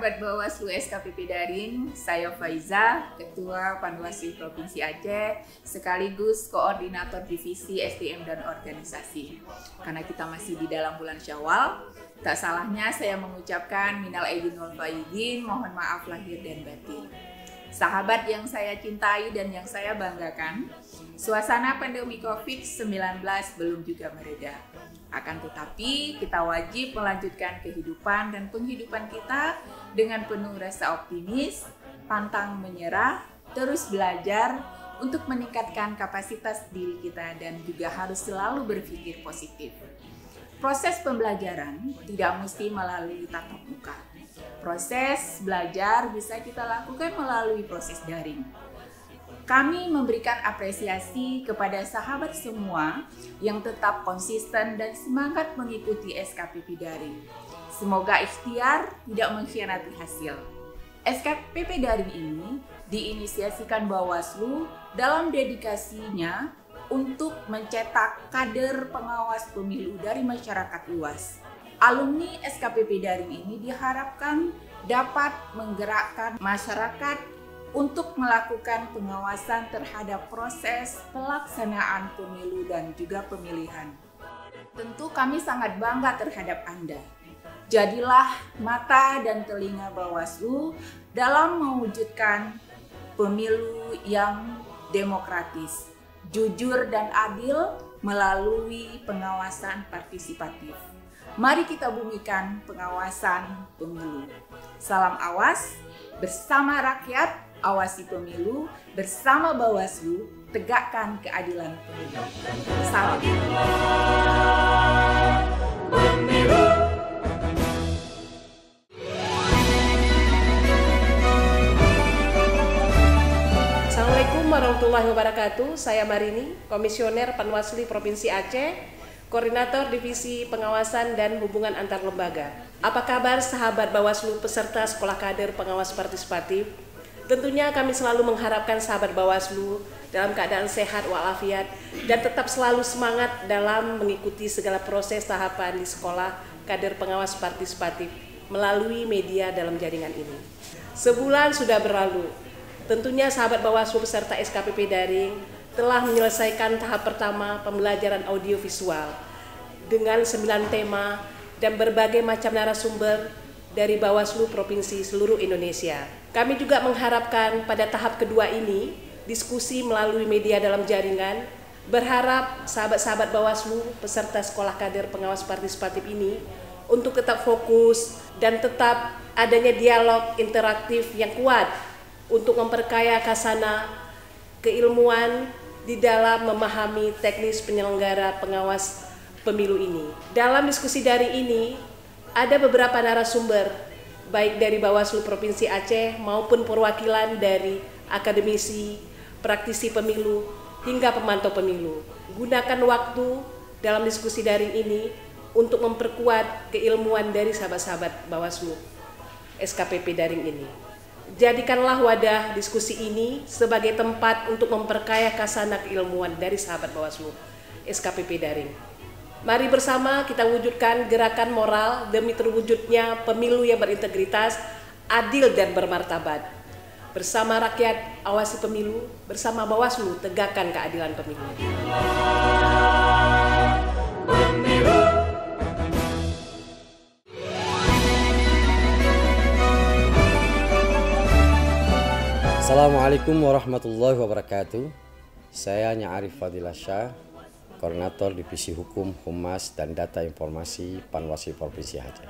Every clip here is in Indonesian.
sahabat Bawaslu SKPP Daring, saya Faiza, Ketua Panwaslu Provinsi Aceh, sekaligus Koordinator Divisi SDM dan Organisasi. Karena kita masih di dalam bulan Syawal, tak salahnya saya mengucapkan minal aidin wal faizin, mohon maaf lahir dan batin. Sahabat yang saya cintai dan yang saya banggakan, suasana pandemi COVID-19 belum juga mereda. Akan tetapi, kita wajib melanjutkan kehidupan dan penghidupan kita dengan penuh rasa optimis, pantang menyerah, terus belajar untuk meningkatkan kapasitas diri kita dan juga harus selalu berpikir positif. Proses pembelajaran tidak mesti melalui tatap muka. Proses belajar bisa kita lakukan melalui proses daring. Kami memberikan apresiasi kepada sahabat semua yang tetap konsisten dan semangat mengikuti SKPP Daring. Semoga ikhtiar tidak mengkhianati hasil. SKPP Daring ini diinisiasikan Bawaslu dalam dedikasinya untuk mencetak kader pengawas pemilu dari masyarakat luas. Alumni SKPP Daring ini diharapkan dapat menggerakkan masyarakat untuk melakukan pengawasan terhadap proses pelaksanaan pemilu dan juga pemilihan. Tentu kami sangat bangga terhadap Anda. Jadilah mata dan telinga Bawaslu dalam mewujudkan pemilu yang demokratis, jujur dan adil melalui pengawasan partisipatif. Mari kita bumikan pengawasan pemilu. Salam awas, bersama rakyat, awasi pemilu, bersama Bawaslu, tegakkan keadilan pemilu. Salam. Assalamualaikum warahmatullahi wabarakatuh. Saya Marini, Komisioner Panwaslu Provinsi Aceh, Koordinator Divisi Pengawasan dan Hubungan Antar Lembaga. Apa kabar sahabat Bawaslu peserta Sekolah Kader Pengawas Partisipatif? Tentunya kami selalu mengharapkan sahabat Bawaslu dalam keadaan sehat walafiat dan tetap selalu semangat dalam mengikuti segala proses tahapan di Sekolah Kader Pengawas Partisipatif melalui media dalam jaringan ini. Sebulan sudah berlalu, tentunya sahabat Bawaslu peserta SKPP Daring telah menyelesaikan tahap pertama pembelajaran audiovisual dengan 9 tema dan berbagai macam narasumber dari Bawaslu Provinsi seluruh Indonesia. Kami juga mengharapkan pada tahap kedua ini, diskusi melalui media dalam jaringan, berharap sahabat-sahabat Bawaslu peserta Sekolah Kader Pengawas Partisipatif ini untuk tetap fokus dan tetap adanya dialog interaktif yang kuat untuk memperkaya khasana keilmuan di dalam memahami teknis penyelenggara pengawas pemilu ini. Dalam diskusi daring ini, ada beberapa narasumber, baik dari Bawaslu Provinsi Aceh maupun perwakilan dari akademisi, praktisi pemilu, hingga pemantau pemilu. Gunakan waktu dalam diskusi daring ini untuk memperkuat keilmuan dari sahabat-sahabat Bawaslu SKPP Daring ini. Jadikanlah wadah diskusi ini sebagai tempat untuk memperkaya khasana keilmuan dari sahabat Bawaslu SKPP Daring. Mari bersama kita wujudkan gerakan moral demi terwujudnya pemilu yang berintegritas, adil dan bermartabat. Bersama rakyat, awasi pemilu, bersama Bawaslu, tegakkan keadilan pemilu. Assalamualaikum warahmatullahi wabarakatuh. Saya Nyarif Fadilah Syah, Koordinator Divisi Hukum, Humas, dan Data Informasi Panwaslu Provinsi Aceh.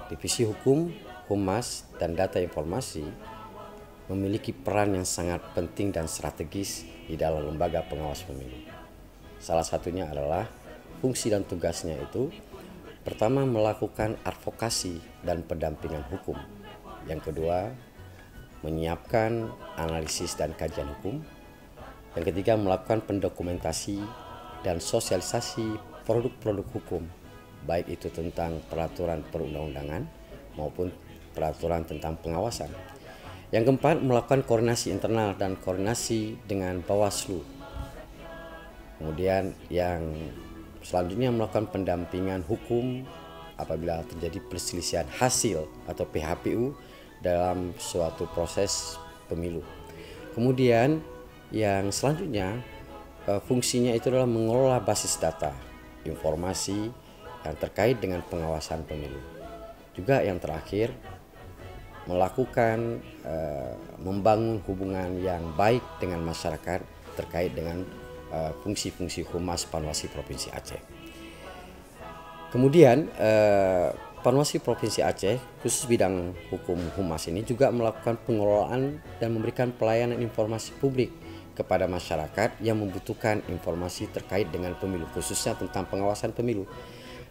Divisi Hukum, Humas, dan Data Informasi memiliki peran yang sangat penting dan strategis di dalam lembaga pengawas pemilu. Salah satunya adalah fungsi dan tugasnya itu pertama melakukan advokasi dan pendampingan hukum. Yang kedua, menyiapkan analisis dan kajian hukum. Yang ketiga, melakukan pendokumentasi dan sosialisasi produk-produk hukum, baik itu tentang peraturan perundang-undangan maupun peraturan tentang pengawasan. Yang keempat, melakukan koordinasi internal dan koordinasi dengan Bawaslu. Kemudian yang selanjutnya melakukan pendampingan hukum apabila terjadi perselisihan hasil atau PHPU dalam suatu proses pemilu. Kemudian yang selanjutnya fungsinya itu adalah mengelola basis data, informasi yang terkait dengan pengawasan pemilu. Juga yang terakhir, melakukan membangun hubungan yang baik dengan masyarakat terkait dengan fungsi-fungsi Humas Panwasli Provinsi Aceh. Kemudian Panwasli Provinsi Aceh khusus bidang hukum Humas ini juga melakukan pengelolaan dan memberikan pelayanan informasi publik kepada masyarakat yang membutuhkan informasi terkait dengan pemilu, khususnya tentang pengawasan pemilu.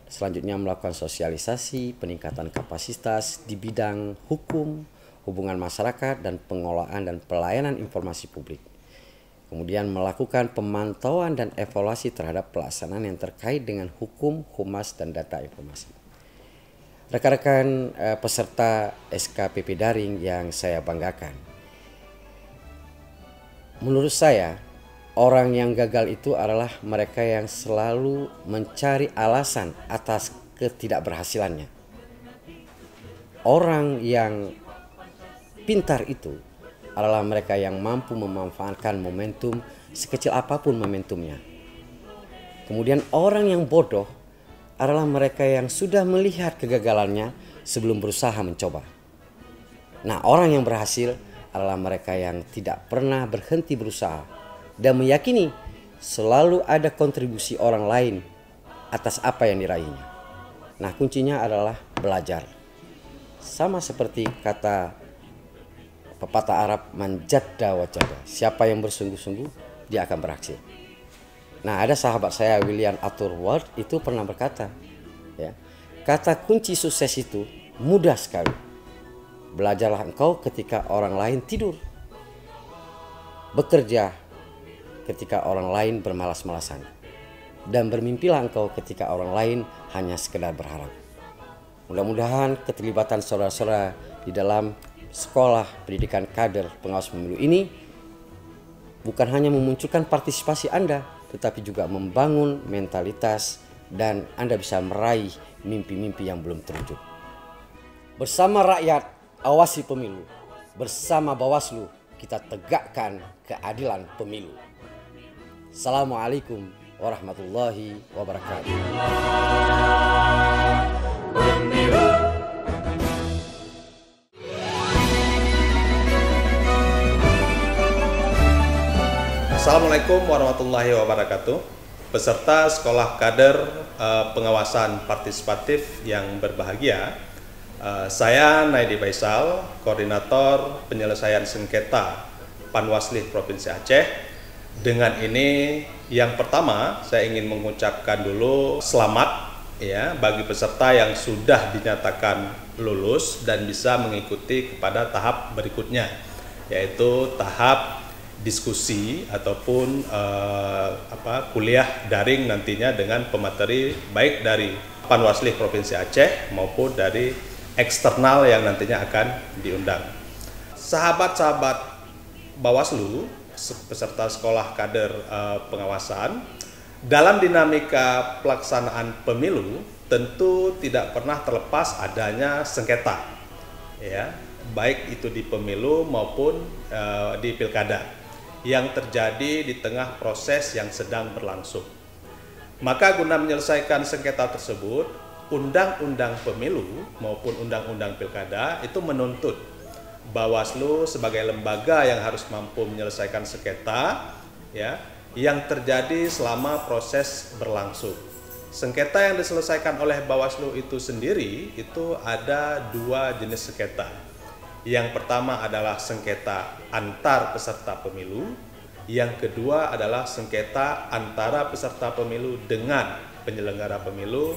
Selanjutnya melakukan sosialisasi, peningkatan kapasitas di bidang hukum, hubungan masyarakat, dan pengelolaan dan pelayanan informasi publik. Kemudian melakukan pemantauan dan evaluasi terhadap pelaksanaan yang terkait dengan hukum, humas, dan data informasi. Rekan-rekan peserta SKPP daring yang saya banggakan, menurut saya orang yang gagal itu adalah mereka yang selalu mencari alasan atas ketidakberhasilannya. Orang yang pintar itu adalah mereka yang mampu memanfaatkan momentum sekecil apapun momentumnya. Kemudian orang yang bodoh adalah mereka yang sudah melihat kegagalannya sebelum berusaha mencoba. Nah, orang yang berhasil adalah mereka yang tidak pernah berhenti berusaha dan meyakini selalu ada kontribusi orang lain atas apa yang diraihnya. Nah, kuncinya adalah belajar. Sama seperti kata pepatah Arab, man jadda wa jadda, siapa yang bersungguh-sungguh dia akan berhasil. Nah, ada sahabat saya William Arthur Ward itu pernah berkata, ya, kata kunci sukses itu mudah sekali. Belajarlah engkau ketika orang lain tidur, bekerja ketika orang lain bermalas-malasan, dan bermimpilah engkau ketika orang lain hanya sekedar berharap. Mudah-mudahan keterlibatan saudara-saudara di dalam sekolah pendidikan kader pengawas pemilu ini bukan hanya memunculkan partisipasi Anda, tetapi juga membangun mentalitas dan Anda bisa meraih mimpi-mimpi yang belum terwujud. Bersama rakyat, awasi pemilu. Bersama Bawaslu, kita tegakkan keadilan pemilu. Assalamualaikum warahmatullahi wabarakatuh. Assalamualaikum warahmatullahi wabarakatuh. Peserta sekolah kader pengawasan partisipatif yang berbahagia, saya Naidi Faisal, koordinator penyelesaian sengketa Panwasli Provinsi Aceh. Dengan ini, yang pertama saya ingin mengucapkan dulu selamat ya bagi peserta yang sudah dinyatakan lulus dan bisa mengikuti kepada tahap berikutnya, yaitu tahap diskusi ataupun kuliah daring nantinya dengan pemateri baik dari Panwasli Provinsi Aceh maupun dari eksternal yang nantinya akan diundang. Sahabat-sahabat Bawaslu, peserta sekolah kader pengawasan, dalam dinamika pelaksanaan pemilu tentu tidak pernah terlepas adanya sengketa, ya, baik itu di pemilu maupun di pilkada yang terjadi di tengah proses yang sedang berlangsung. Maka guna menyelesaikan sengketa tersebut, Undang-Undang Pemilu maupun Undang-Undang Pilkada itu menuntut Bawaslu sebagai lembaga yang harus mampu menyelesaikan sengketa ya yang terjadi selama proses berlangsung. Sengketa yang diselesaikan oleh Bawaslu itu sendiri itu ada dua jenis sengketa. Yang pertama adalah sengketa antar peserta pemilu, yang kedua adalah sengketa antara peserta pemilu dengan penyelenggara pemilu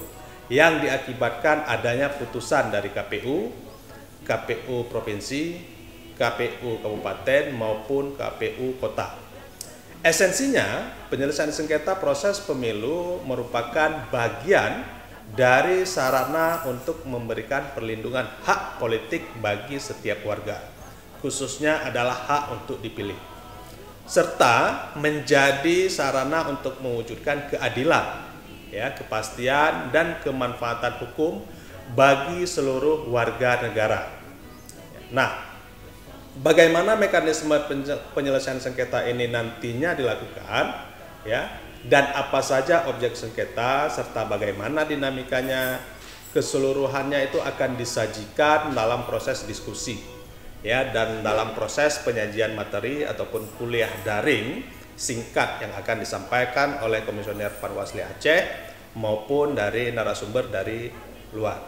yang diakibatkan adanya putusan dari KPU, KPU Provinsi, KPU Kabupaten maupun KPU Kota. Esensinya, penyelesaian sengketa proses pemilu merupakan bagian dari sarana untuk memberikan perlindungan hak politik bagi setiap warga, khususnya adalah hak untuk dipilih, serta menjadi sarana untuk mewujudkan keadilan, ya, kepastian dan kemanfaatan hukum bagi seluruh warga negara. Nah, bagaimana mekanisme penyelesaian sengketa ini nantinya dilakukan, ya, dan apa saja objek sengketa serta bagaimana dinamikanya keseluruhannya itu akan disajikan dalam proses diskusi, ya, dan dalam proses penyajian materi ataupun kuliah daring singkat yang akan disampaikan oleh Komisioner Panwasli Aceh maupun dari narasumber dari luar.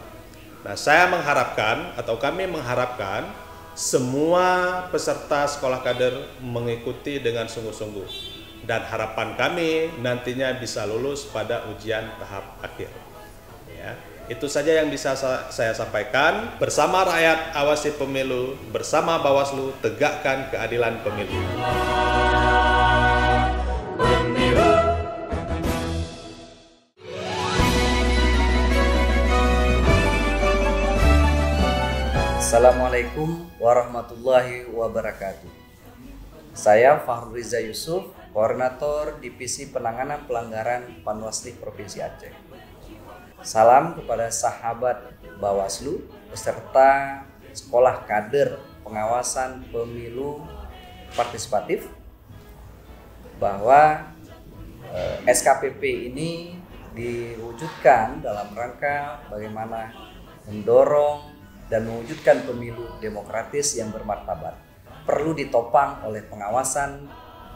Nah, saya mengharapkan atau kami mengharapkan semua peserta sekolah kader mengikuti dengan sungguh-sungguh, dan harapan kami nantinya bisa lulus pada ujian tahap akhir. Ya, itu saja yang bisa saya sampaikan. Bersama rakyat awasi pemilu, bersama Bawaslu tegakkan keadilan pemilu. Assalamualaikum warahmatullahi wabarakatuh. Saya Fahrul Riza Yusuf, Koordinator Divisi Penanganan Pelanggaran Panwasli Provinsi Aceh. Salam kepada sahabat Bawaslu beserta Sekolah Kader Pengawasan Pemilu Partisipatif, bahwa SKPP ini diwujudkan dalam rangka bagaimana mendorong dan mewujudkan pemilu demokratis yang bermartabat, perlu ditopang oleh pengawasan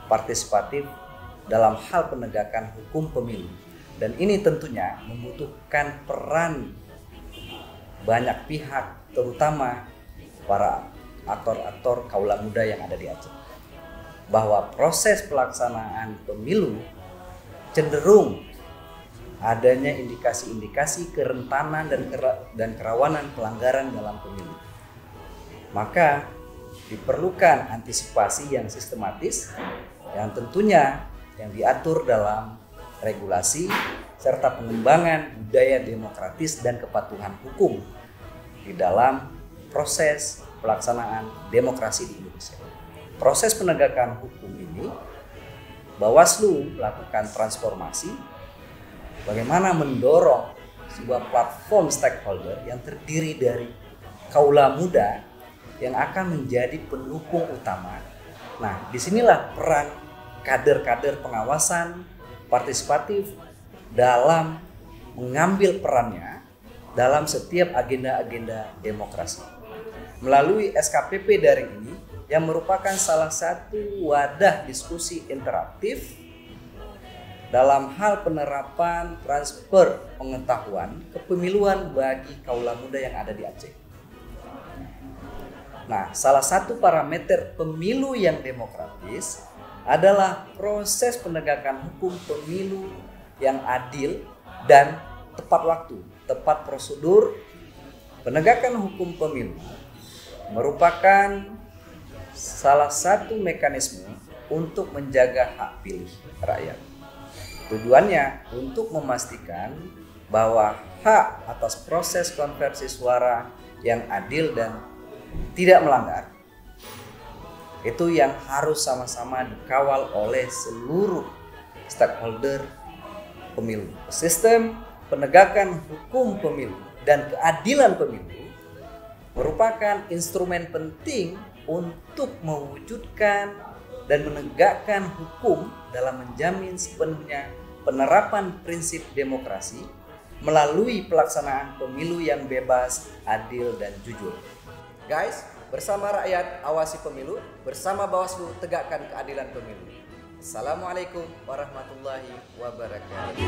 partisipatif dalam hal penegakan hukum pemilu. Dan ini tentunya membutuhkan peran banyak pihak, terutama para aktor-aktor kaula muda yang ada di Aceh. Bahwa proses pelaksanaan pemilu cenderung adanya indikasi-indikasi kerentanan dan kerawanan pelanggaran dalam pemilu. Maka diperlukan antisipasi yang sistematis yang tentunya yang diatur dalam regulasi serta pengembangan budaya demokratis dan kepatuhan hukum di dalam proses pelaksanaan demokrasi di Indonesia. Proses penegakan hukum ini, Bawaslu melakukan transformasi bagaimana mendorong sebuah platform stakeholder yang terdiri dari kaula muda yang akan menjadi pendukung utama. Nah, disinilah peran kader-kader pengawasan partisipatif dalam mengambil perannya dalam setiap agenda-agenda demokrasi. Melalui SKPP daring ini yang merupakan salah satu wadah diskusi interaktif dalam hal penerapan transfer pengetahuan kepemiluan bagi kaula muda yang ada di Aceh. Nah, salah satu parameter pemilu yang demokratis adalah proses penegakan hukum pemilu yang adil dan tepat waktu, tepat prosedur. Penegakan hukum pemilu merupakan salah satu mekanisme untuk menjaga hak pilih rakyat. Tujuannya untuk memastikan bahwa hak atas proses konversi suara yang adil dan tidak melanggar itu yang harus sama-sama dikawal oleh seluruh stakeholder pemilu. Sistem penegakan hukum pemilu dan keadilan pemilu merupakan instrumen penting untuk mewujudkan dan menegakkan hukum dalam menjamin sepenuhnya penerapan prinsip demokrasi melalui pelaksanaan pemilu yang bebas, adil, dan jujur. Guys, bersama rakyat awasi pemilu, bersama Bawaslu tegakkan keadilan pemilu. Assalamualaikum warahmatullahi wabarakatuh.